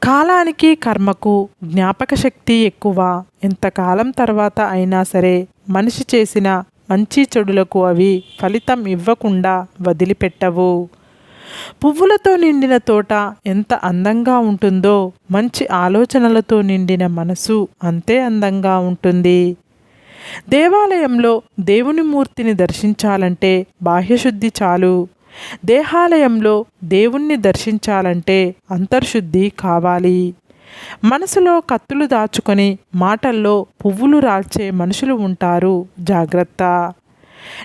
కాలానికి కర్మకు జ్ఞాపక శక్తి ఎక్కువ. ఎంతకాలం తర్వాత అయినా సరే మనిషి చేసిన మంచి చెడులకు అవి ఫలితం ఇవ్వకుండా వదిలిపెట్టవు. పువ్వులతో నిండిన తోట ఎంత అందంగా ఉంటుందో మంచి ఆలోచనలతో నిండిన మనసు అంతే అందంగా ఉంటుంది. దేవాలయంలో దేవుని మూర్తిని దర్శించాలంటే బాహ్యశుద్ధి చాలు. దేహాలయంలో దేవుణ్ణి దర్శించాలంటే అంతర్శుద్ధి కావాలి. మనసులో కత్తులు దాచుకొని మాటల్లో పువ్వులు రాల్చే మనుషులు ఉంటారు, జాగ్రత్త.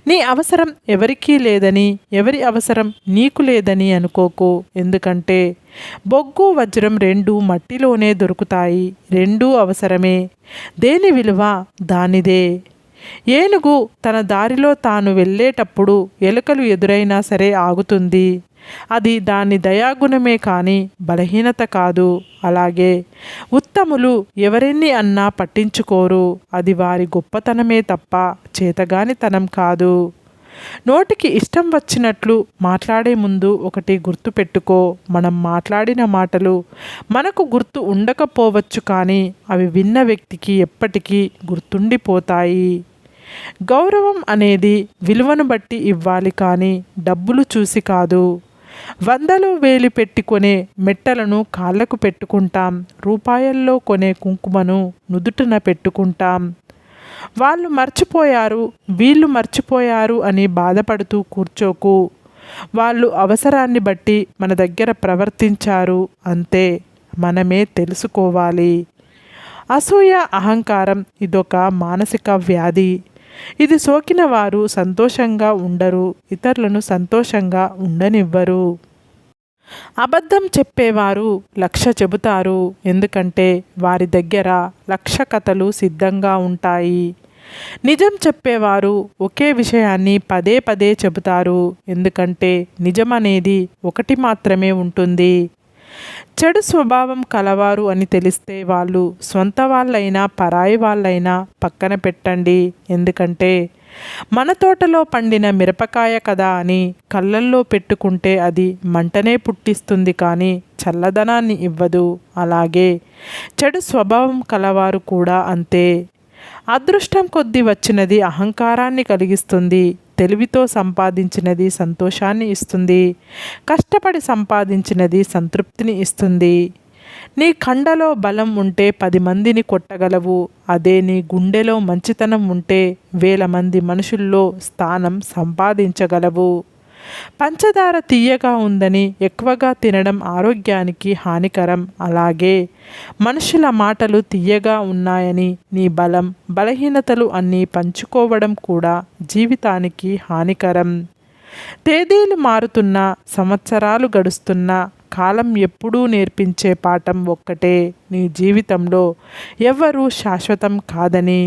నీ అవసరం ఎవరికీ లేదని, ఎవరి అవసరం నీకు లేదని అనుకోకు. ఎందుకంటే బొగ్గు వజ్రం రెండూ మట్టిలోనే దొరుకుతాయి, రెండూ అవసరమే. దేని విలువ దానిదే. ఏనుగు తన దారిలో తాను వెళ్ళేటప్పుడు ఎలుకలు ఎదురైనా సరే ఆగుతుంది. అది దాని దయాగుణమే కానీ బలహీనత కాదు. అలాగే ఉత్తములు ఎవరెన్ని అన్నా పట్టించుకోరు. అది వారి గొప్పతనమే తప్ప చేతగానితనం కాదు. నోటికి ఇష్టం వచ్చినట్లు మాట్లాడే ముందు ఒకటి గుర్తు పెట్టుకో. మనం మాట్లాడిన మాటలు మనకు గుర్తు ఉండకపోవచ్చు, కానీ అవి విన్న వ్యక్తికి ఎప్పటికీ గుర్తుండిపోతాయి. గౌరవం అనేది విలువను బట్టి ఇవ్వాలి, కానీ డబ్బులు చూసి కాదు. వందలు వేలు పెట్టుకొనే మెట్టలను కాళ్ళకు పెట్టుకుంటాం, రూపాయల్లో కొనే కుంకుమను నుదుటిన పెట్టుకుంటాం. వాళ్ళు మర్చిపోయారు, వీళ్ళు మర్చిపోయారు అని బాధపడుతూ కూర్చోకు. వాళ్ళు అవసరాన్ని బట్టి మన దగ్గర ప్రవర్తించారు, అంతే. మనమే తెలుసుకోవాలి. అసూయ, అహంకారం ఇదొక మానసిక వ్యాధి. ఇది సోకిన వారు సంతోషంగా ఉండరు, ఇతరులను సంతోషంగా ఉండనివ్వరు. అబద్ధం చెప్పేవారు 1,00,000 చెబుతారు, ఎందుకంటే వారి దగ్గర 1,00,000 కథలు సిద్ధంగా ఉంటాయి. నిజం చెప్పేవారు ఒకే విషయాన్ని పదే పదే చెబుతారు, ఎందుకంటే నిజం అనేది ఒకటి మాత్రమే ఉంటుంది. చెడు స్వభావం కలవారు అని తెలిస్తే వాళ్ళు సొంత వాళ్ళైనా పరాయి వాళ్ళైనా పక్కన పెట్టండి. ఎందుకంటే మన తోటలో పండిన మిరపకాయ కదా అని కళ్ళల్లో పెట్టుకుంటే అది మంటనే పుట్టిస్తుంది, కానీ చల్లదనాన్ని ఇవ్వదు. అలాగే చెడు స్వభావం కలవారు కూడా అంతే. అదృష్టం కొద్దీ వచ్చినది అహంకారాన్ని కలిగిస్తుంది. తెలివితో సంపాదించినది సంతోషాన్ని ఇస్తుంది. కష్టపడి సంపాదించినది సంతృప్తిని ఇస్తుంది. నీ కండలో బలం ఉంటే 10 మందిని కొట్టగలవు. అదే నీ గుండెలో మంచితనం ఉంటే 1,000 మంది మనుషుల్లో స్థానం సంపాదించగలవు. పంచదార తీయగా ఉందని ఎక్కువగా తినడం ఆరోగ్యానికి హానికరం. అలాగే మనుషుల మాటలు తీయగా ఉన్నాయని నీ బలం, బలహీనతలు అన్నీ పంచుకోవడం కూడా జీవితానికి హానికరం. తేదీలు మారుతున్నా, సంవత్సరాలు గడుస్తున్నా, కాలం ఎప్పుడూ నేర్పించే పాఠం ఒక్కటే: నీ జీవితంలో ఎవ్వరూ శాశ్వతం కాదని.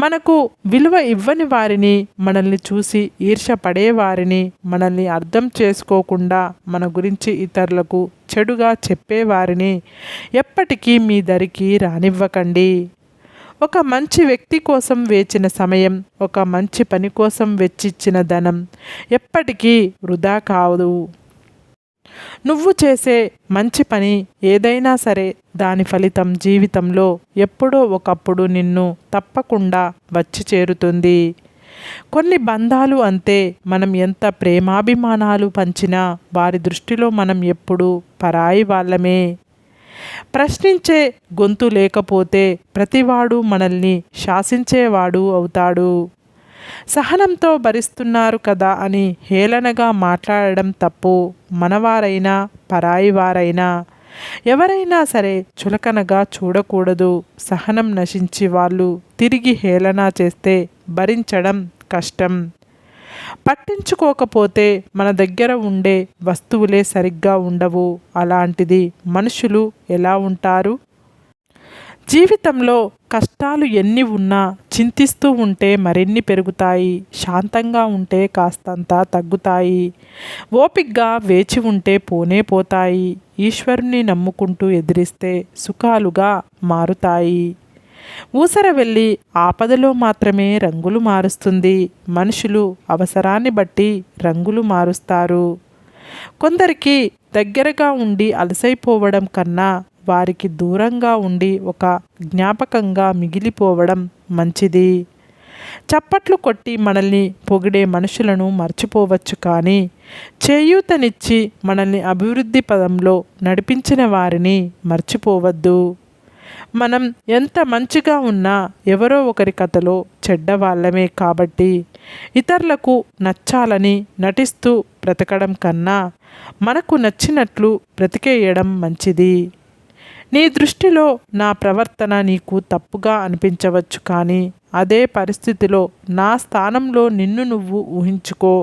మనకు విలువ ఇవ్వని వారిని, మనల్ని చూసి ఈర్ష్యపడేవారిని, మనల్ని అర్థం చేసుకోకుండా మన గురించి ఇతరులకు చెడుగా చెప్పేవారిని ఎప్పటికీ మీ దరికి రానివ్వకండి. ఒక మంచి వ్యక్తి కోసం వేచిన సమయం, ఒక మంచి పని కోసం వెచ్చించిన ధనం ఎప్పటికీ వృధా కాదు. నువ్వు చేసే మంచి పని ఏదైనా సరే దాని ఫలితం జీవితంలో ఎప్పుడో ఒకప్పుడు నిన్ను తప్పకుండా వచ్చి చేరుతుంది. కొన్ని బంధాలు అంతే. మనం ఎంత ప్రేమాభిమానాలు పంచినా వారి దృష్టిలో మనం ఎప్పుడూ పరాయి వాళ్ళమే. ప్రశ్నించే గొంతు లేకపోతే ప్రతివాడు మనల్ని శాసించేవాడు అవుతాడు. సహనంతో భరిస్తున్నారు కదా అని హేళనగా మాట్లాడడం తప్పు. మనవారైనా పరాయి వారైనా ఎవరైనా సరే చులకనగా చూడకూడదు. సహనం నశించి వాళ్ళు తిరిగి హేళన చేస్తే భరించడం కష్టం. పట్టించుకోకపోతే మన దగ్గర ఉండే వస్తువులే సరిగ్గా ఉండవు. అలాంటిది మనుషులు ఎలా ఉంటారు? జీవితంలో కష్టాలు ఎన్ని ఉన్నా చింతిస్తూ ఉంటే మరిన్ని పెరుగుతాయి. శాంతంగా ఉంటే కాస్తంత తగ్గుతాయి. ఓపిగ్గా వేచి ఉంటే పోనే పోతాయి. ఈశ్వరుని నమ్ముకుంటూ ఎదిరిస్తే సుఖాలుగా మారుతాయి. ఊసర వెళ్ళి ఆపదలో మాత్రమే రంగులు మారుస్తుంది. మనుషులు అవసరాన్ని బట్టి రంగులు మారుస్తారు. కొందరికి దగ్గరగా ఉండి అలసైపోవడం కన్నా వారికి దూరంగా ఉండి ఒక జ్ఞాపకంగా మిగిలిపోవడం మంచిది. చప్పట్లు కొట్టి మనల్ని పొగిడే మనుషులను మర్చిపోవచ్చు, కానీ చేయూతనిచ్చి మనల్ని అభివృద్ధి పదంలో నడిపించిన వారిని మర్చిపోవద్దు. మనం ఎంత మంచిగా ఉన్నా ఎవరో ఒకరి కథలో చెడ్డవాళ్ళమే కాబట్టి ఇతరులకు నచ్చాలని నటిస్తూ బ్రతకడం కన్నా మనకు నచ్చినట్లు బ్రతికేయడం మంచిది. నీ దృష్టిలో నా ప్రవర్తన నీకు తప్పుగా అనిపించవచ్చు, కానీ అదే పరిస్థితిలో నా స్థానంలో నిన్ను నువ్వు ఊహించుకో.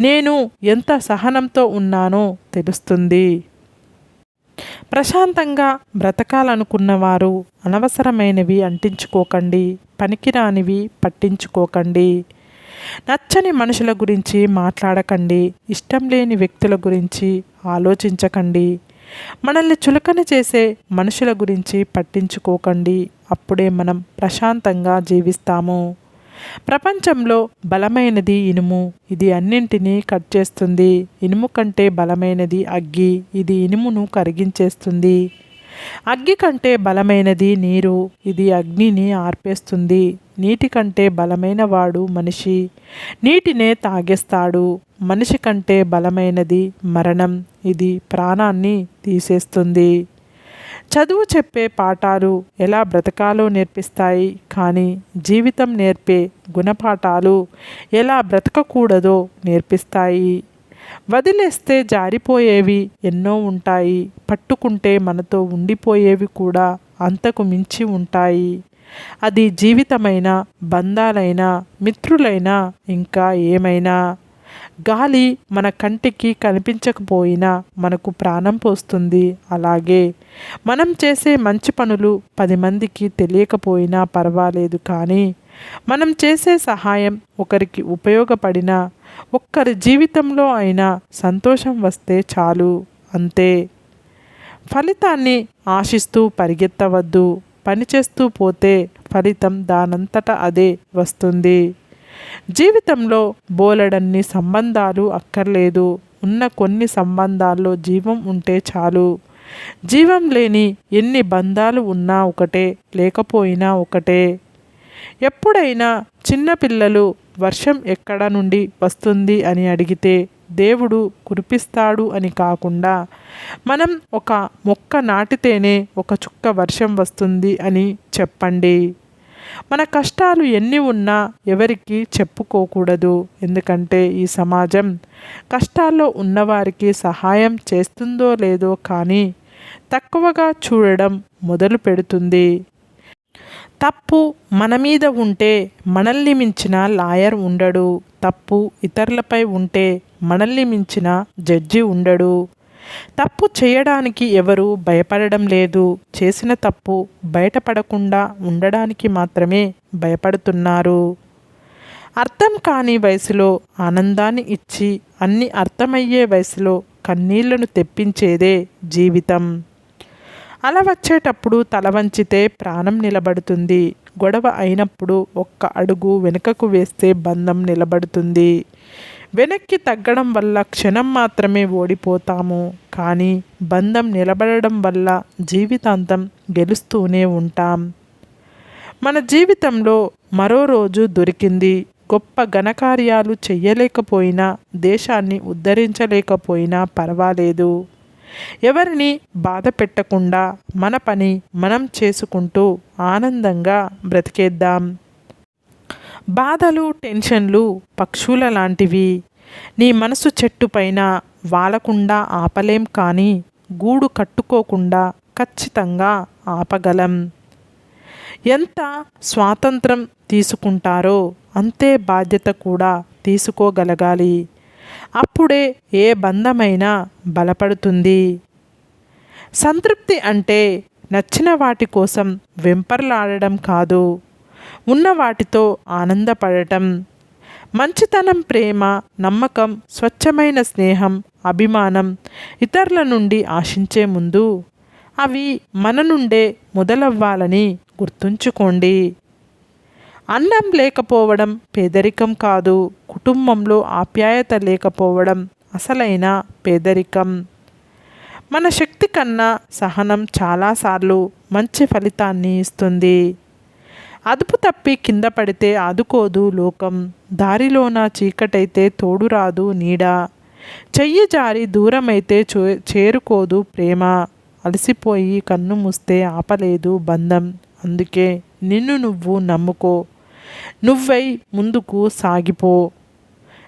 నేను ఎంత సహనంతో ఉన్నానో తెలుస్తుంది. ప్రశాంతంగా బ్రతకాలనుకున్నవారు అనవసరమైనవి అంటించుకోకండి, పనికిరానివి పట్టించుకోకండి. నచ్చని మనుషుల గురించి మాట్లాడకండి, ఇష్టం లేని వ్యక్తుల గురించి ఆలోచించకండి. మనల్ని చులకన చేసే మనుషుల గురించి పట్టించుకోకండి. అప్పుడే మనం ప్రశాంతంగా జీవిస్తాము. ప్రపంచంలో బలమైనది ఇనుము, ఇది అన్నింటినీ కట్ చేస్తుంది. ఇనుము కంటే బలమైనది అగ్గి, ఇది ఇనుమును కరిగించేస్తుంది. అగ్గి కంటే బలమైనది నీరు, ఇది అగ్నిని ఆర్పేస్తుంది. నీటి కంటే బలమైన వాడు మనిషి, నీటినే తాగేస్తాడు. మనిషి కంటే బలమైనది మరణం, ఇది ప్రాణాన్ని తీసేస్తుంది. చదువు చెప్పే పాఠాలు ఎలా బ్రతకాలో నేర్పిస్తాయి, కానీ జీవితం నేర్పే గుణపాఠాలు ఎలా బ్రతకకూడదో నేర్పిస్తాయి. వదిలేస్తే జారిపోయేవి ఎన్నో ఉంటాయి, పట్టుకుంటే మనతో ఉండిపోయేవి కూడా అంతకు మించి ఉంటాయి. అది జీవితమైనా, బంధాలైనా, మిత్రులైనా, ఇంకా ఏమైనా. గాలి మన కంటికి కనిపించకపోయినా మనకు ప్రాణం పోస్తుంది. అలాగే మనం చేసే మంచి పనులు 10 మందికి తెలియకపోయినా పర్వాలేదు, కానీ మనం చేసే సహాయం ఒకరికి ఉపయోగపడినా, ఒక్కరి జీవితంలో అయినా సంతోషం వస్తే చాలు, అంతే. ఫలితాన్ని ఆశిస్తూ పరిగెత్తవద్దు. పనిచేస్తూ పోతే ఫలితం దానంతట అదే వస్తుంది. జీవితంలో బోలెడన్ని సంబంధాలు అక్కర్లేదు, ఉన్న కొన్ని సంబంధాల్లో జీవం ఉంటే చాలు. జీవం లేని ఎన్ని బంధాలు ఉన్నా ఒకటే, లేకపోయినా ఒకటే. ఎప్పుడైనా చిన్నపిల్లలు వర్షం ఎక్కడ నుండి వస్తుంది అని అడిగితే దేవుడు కురిపిస్తాడు అని కాకుండా, మనం ఒక మొక్క నాటితేనే ఒక చుక్క వర్షం వస్తుంది అని చెప్పండి. మన కష్టాలు ఎన్ని ఉన్నా ఎవరికి చెప్పుకోకూడదు, ఎందుకంటే ఈ సమాజం కష్టాల్లో ఉన్నవారికి సహాయం చేస్తుందో లేదో కానీ తక్కువగా చూడడం మొదలు పెడుతుంది. తప్పు మన మీద ఉంటే మనల్ని మించిన లాయర్ ఉండడు, తప్పు ఇతరులపై ఉంటే మనల్ని మించిన జడ్జి ఉండడు. తప్పు చేయడానికి ఎవరు భయపడడం లేదు, చేసిన తప్పు బయటపడకుండా ఉండడానికి మాత్రమే భయపడుతున్నారు. అర్థం కాని వయసులో ఆనందాన్ని ఇచ్చి అన్ని అర్థమయ్యే వయసులో కన్నీళ్లను తెప్పించేదే జీవితం. అలా వచ్చేటప్పుడు తల వంచితే ప్రాణం నిలబడుతుంది. గొడవ అయినప్పుడు ఒక్క అడుగు వెనుకకు వేస్తే బంధం నిలబడుతుంది. వెనక్కి తగ్గడం వల్ల క్షణం మాత్రమే ఓడిపోతాము, కానీ బంధం నిలబడడం వల్ల జీవితాంతం గెలుస్తూనే ఉంటాం. మన జీవితంలో మరో రోజు దొరికింది. గొప్ప ఘనకార్యాలు చెయ్యలేకపోయినా, దేశాన్ని ఉద్ధరించలేకపోయినా పర్వాలేదు. ఎవరిని బాధ పెట్టకుండా మన పని మనం చేసుకుంటూ ఆనందంగా బ్రతికేద్దాం. బాధలు, టెన్షన్లు పక్షుల లాంటివి. నీ మనసు చెట్టు పైన వాలకుండా ఆపలేం, కానీ గూడు కట్టుకోకుండా ఖచ్చితంగా ఆపగలం. ఎంత స్వాతంత్రం తీసుకుంటారో అంతే బాధ్యత కూడా తీసుకోగలగాలి. అప్పుడే ఏ బంధమైనా బలపడుతుంది. సంతృప్తి అంటే నచ్చిన వాటి కోసం వెంపర్లాడడం కాదు, ఉన్న వాటితో ఆనందపడటం. మంచితనం, ప్రేమ, నమ్మకం, స్వచ్ఛమైన స్నేహం, అభిమానం ఇతరుల నుండి ఆశించే ముందు అవి మన నుండే మొదలవ్వాలని గుర్తుంచుకోండి. అన్నం లేకపోవడం పేదరికం కాదు, కుటుంబంలో ఆప్యాయత లేకపోవడం అసలైన పేదరికం. మన శక్తి కన్నా సహనం చాలాసార్లు మంచి ఫలితాన్ని ఇస్తుంది. అదుపు తప్పి కింద పడితే ఆదుకోదు లోకం, దారిలోన చీకటైతే తోడురాదు నీడ, చెయ్యి జారి దూరమైతే చేరుకోదు ప్రేమ, అలసిపోయి కన్ను మూస్తే ఆపలేదు బంధం. అందుకే నిన్ను నువ్వు నమ్ముకో, నువ్వై ముందుకు సాగిపో.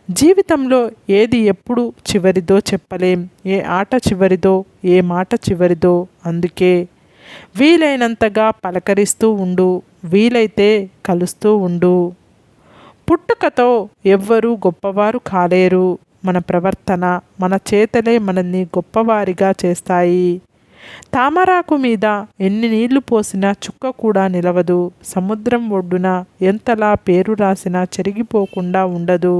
జీవితంలో ఏది ఎప్పుడు చివరిదో చెప్పలేం, ఏ ఆట చివరిదో ఏ మాట చివరిదో. అందుకే వీలైనంతగా పలకరిస్తూ ఉండు, వీలైతే కలుస్తూ ఉండు. పుట్టుకతో ఎవ్వరూ గొప్పవారు కాలేరు, మన ప్రవర్తన మన చేతలే మనల్ని గొప్పవారిగా చేస్తాయి. తామరాకు మీద ఎన్ని నీళ్లు పోసినా చుక్క కూడా నిలవదు, సముద్రం ఒడ్డున ఎంతలా పేరు రాసినా చెరిగిపోకుండా ఉండదు.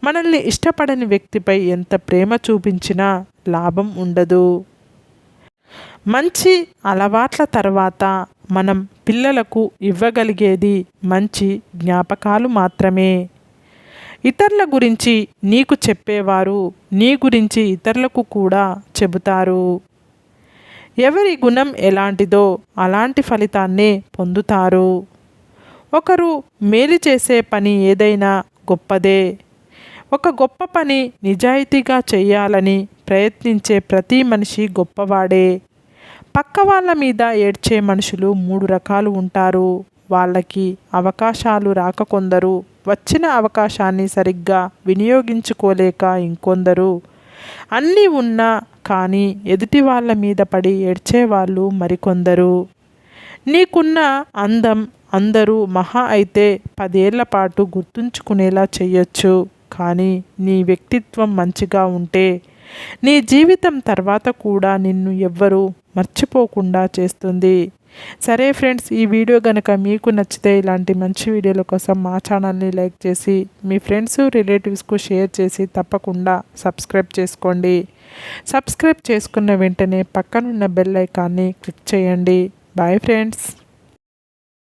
మనల్ని ఇష్టపడని వ్యక్తిపై ఎంత ప్రేమ చూపించినా లాభం ఉండదు. మంచి అలవాట్ల తర్వాత మనం పిల్లలకు ఇవ్వగలిగేది మంచి జ్ఞాపకాలు మాత్రమే. ఇతరుల గురించి నీకు చెప్పేవారు నీ గురించి ఇతరులకు కూడా చెబుతారు. ఎవరి గుణం ఎలాంటిదో అలాంటి ఫలితాన్నే పొందుతారు. ఒకరు మేలు చేసే పని ఏదైనా గొప్పదే. ఒక గొప్ప పని నిజాయితీగా చేయాలని ప్రయత్నించే ప్రతి మనిషి గొప్పవాడే. పక్క వాళ్ళ మీద ఏడ్చే మనుషులు 3 రకాలు ఉంటారు. వాళ్ళకి అవకాశాలు రాక కొందరు, వచ్చిన అవకాశాన్ని సరిగ్గా వినియోగించుకోలేక ఇంకొందరు, అన్నీ ఉన్నా కానీ ఎదుటి వాళ్ళ మీద పడి ఏడ్చేవాళ్ళు మరికొందరు. నీకున్న అందం అందరూ మహా అయితే 10 ఏళ్ల పాటు గుర్తుంచుకునేలా చెయ్యొచ్చు. కానీ నీ వ్యక్తిత్వం మంచిగా ఉంటే నీ జీవితం తర్వాత కూడా నిన్ను ఎవ్వరూ మర్చిపోకుండా చేస్తుంది. సరే ఫ్రెండ్స్, ఈ వీడియో కనుక మీకు నచ్చితే ఇలాంటి మంచి వీడియోల కోసం మా ఛానల్ని లైక్ చేసి మీ ఫ్రెండ్స్ రిలేటివ్స్కు షేర్ చేసి తప్పకుండా సబ్స్క్రైబ్ చేసుకోండి. సబ్స్క్రైబ్ చేసుకున్న వెంటనే పక్కనున్న బెల్ ఐకాన్ని క్లిక్ చేయండి. Bye friends.